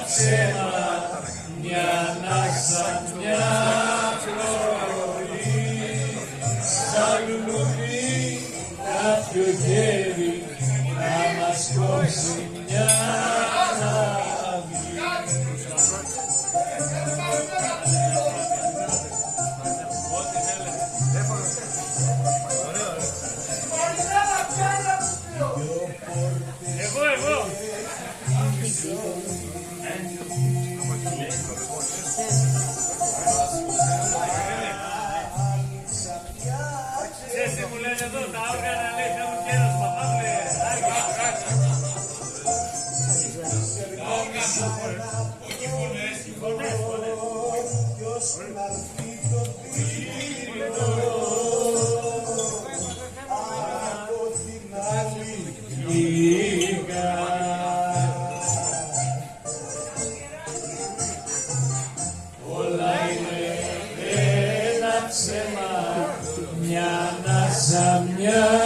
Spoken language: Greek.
ψέμα, μια ανάσα, μια πρωί, σαν λουλούδι κάποιο χέρι να μας κόψει μια αυγή. Εγώ. Έτσι μου λένε εδώ τα όργανα, λέει, θέλουν και ένας παπάς, λέει, όχι φωνές, Ποιος να έρθει το δίλητο από την άλλη πληγά. Όλα είναι ένα ψέμα, μια ανάσα, μια